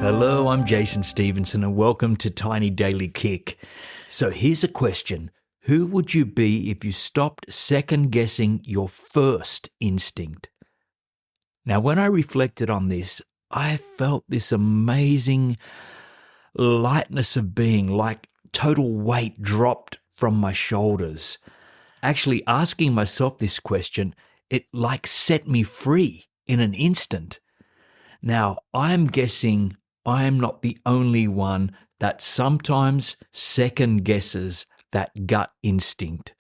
Hello, I'm Jason Stephenson and welcome to Tiny Daily Kick. So here's a question. Who would you be if you stopped second guessing your first instinct? Now, when I reflected on this, I felt this amazing lightness of being, like total weight dropped from my shoulders. Actually, asking myself this question, it like set me free in an instant. Now, I'm guessing I'm not the only one that sometimes second guesses that gut instinct.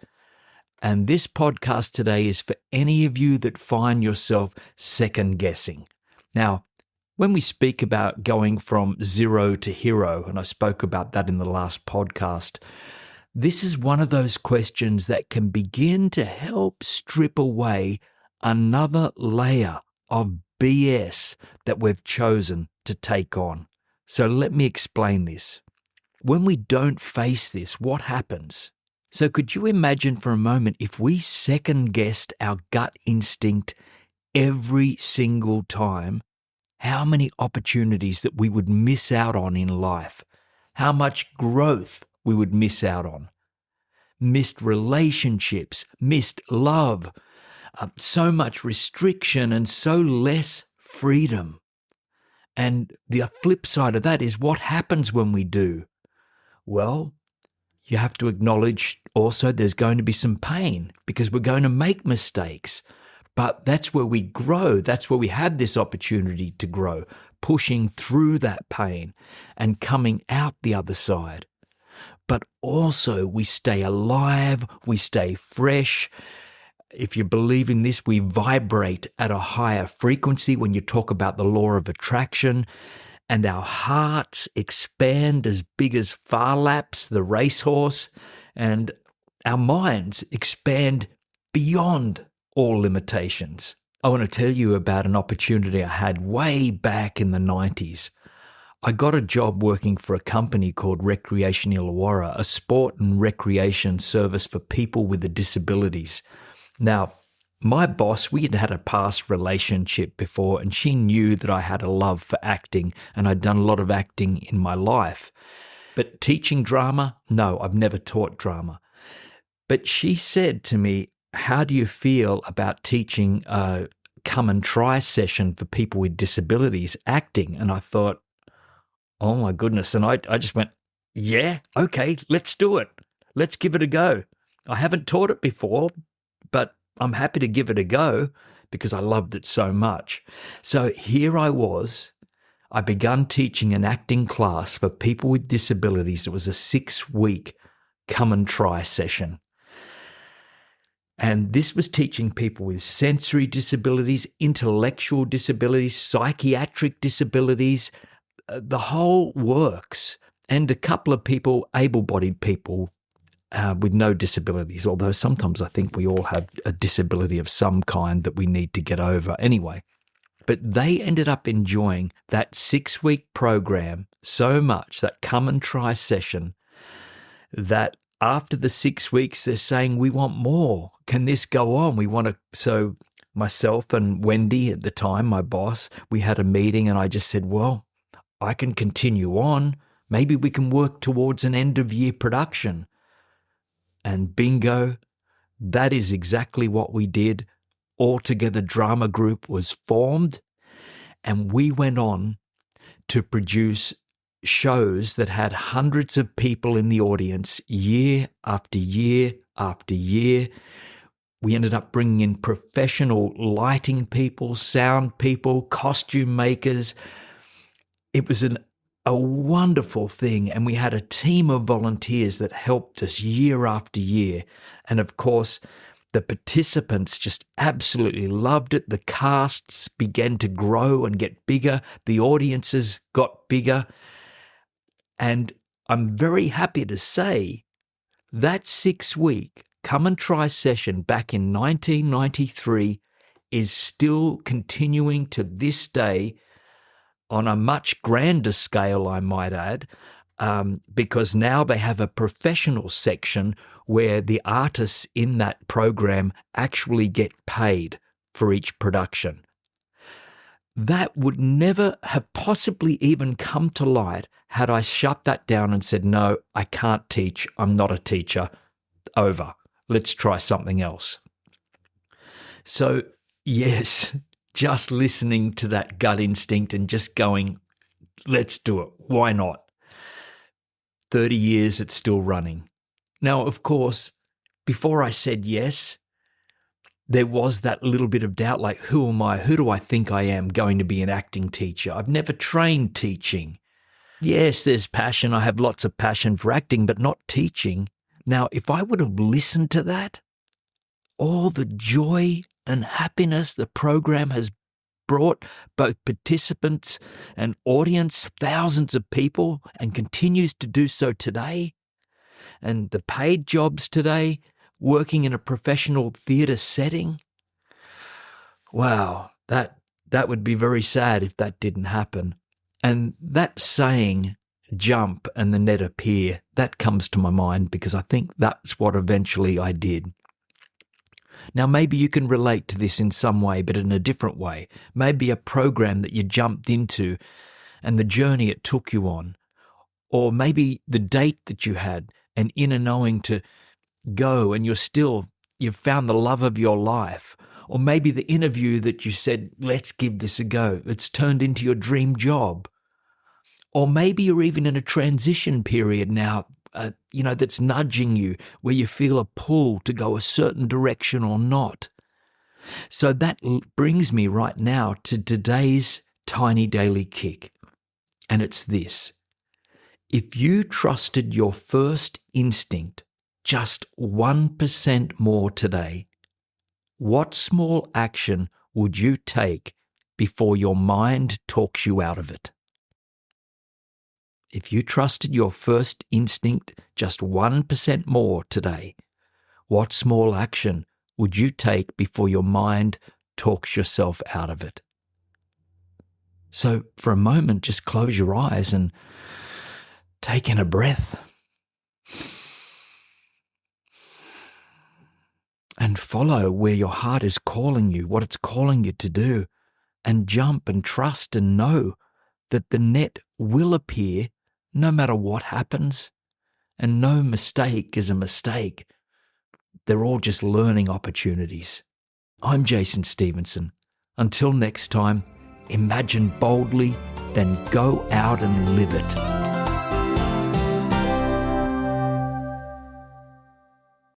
And this podcast today is for any of you that find yourself second guessing. Now, when we speak about going from zero to hero, and I spoke about that in the last podcast, this is one of those questions that can begin to help strip away another layer of BS that we've chosen to take on. So let me explain this. When we don't face this, what happens? So could you imagine for a moment if we second guessed our gut instinct every single time, how many opportunities that we would miss out on in life, how much growth we would miss out on, missed relationships, missed love, so much restriction and so less freedom. And the flip side of that is what happens when we do? Well, you have to acknowledge also there's going to be some pain because we're going to make mistakes. But that's where we grow. That's where we have this opportunity to grow, pushing through that pain and coming out the other side. But also we stay alive, we stay fresh. If you believe in this, we vibrate at a higher frequency when you talk about the law of attraction, and our hearts expand as big as Phar Lap's, the racehorse, and our minds expand beyond all limitations. I want to tell you about an opportunity I had way back in the 90s. I got a job working for a company called Recreation Illawarra, a sport and recreation service for people with disabilities. Now, my boss, we had had a past relationship before, and she knew that I had a love for acting, and I'd done a lot of acting in my life. But teaching drama? No, I've never taught drama. But she said to me, how do you feel about teaching a come and try session for people with disabilities, acting? And I thought, oh my goodness. And I just went, yeah, okay, let's do it. Let's give it a go. I haven't taught it before, but I'm happy to give it a go because I loved it so much. So here I was. I began teaching an acting class for people with disabilities. It was a 6-week come and try session. And this was teaching people with sensory disabilities, intellectual disabilities, psychiatric disabilities, the whole works, and a couple of people, able-bodied people, with no disabilities, although sometimes I think we all have a disability of some kind that we need to get over anyway. But they ended up enjoying that 6-week program so much, that come and try session, that after the 6 weeks, they're saying, we want more. Can this go on? We want to. So myself and Wendy at the time, my boss, we had a meeting and I just said, well, I can continue on. Maybe we can work towards an end of year production. And bingo, that is exactly what we did. Altogether Drama Group was formed, and we went on to produce shows that had hundreds of people in the audience year after year after year. We ended up bringing in professional lighting people, sound people, costume makers. It was a wonderful thing, and we had a team of volunteers that helped us year after year. And of course, the participants just absolutely loved it. The casts began to grow and get bigger. The audiences got bigger. And I'm very happy to say that 6-week come and try session back in 1993 is still continuing to this day on a much grander scale, I might add, because now they have a professional section where the artists in that program actually get paid for each production. that would never have possibly even come to light had I shut that down and said, no, I can't teach. I'm not a teacher. Over. Let's try something else. So, yes, just listening to that gut instinct and just going, let's do it. Why not? 30 years, it's still running. Now, of course, before I said yes, there was that little bit of doubt, like, who am I? Who do I think I am going to be an acting teacher? I've never trained teaching. Yes, there's passion. I have lots of passion for acting, but not teaching. Now, if I would have listened to that, all the joy and happiness the program has brought both participants and audience, thousands of people, and continues to do so today, and the paid jobs today, working in a professional theatre setting. Wow, that would be very sad if that didn't happen. And that saying, jump and the net appear, that comes to my mind because I think that's what eventually I did. Now, maybe you can relate to this in some way, but in a different way. Maybe a program that you jumped into and the journey it took you on. Or maybe the date that you had, an inner knowing to go and you've found the love of your life. Or maybe the interview that you said, let's give this a go. It's turned into your dream job. Or maybe you're even in a transition period now, that's nudging you, where you feel a pull to go a certain direction or not. So that brings me right now to today's tiny daily kick. And it's this. If you trusted your first instinct just 1% more today, what small action would you take before your mind talks you out of it? If you trusted your first instinct just 1% more today, what small action would you take before your mind talks yourself out of it? So for a moment, just close your eyes and take in a breath. And follow where your heart is calling you, what it's calling you to do, and jump and trust and know that the net will appear no matter what happens, and no mistake is a mistake. They're all just learning opportunities. I'm Jason Stephenson. Until next time, imagine boldly, then go out and live it.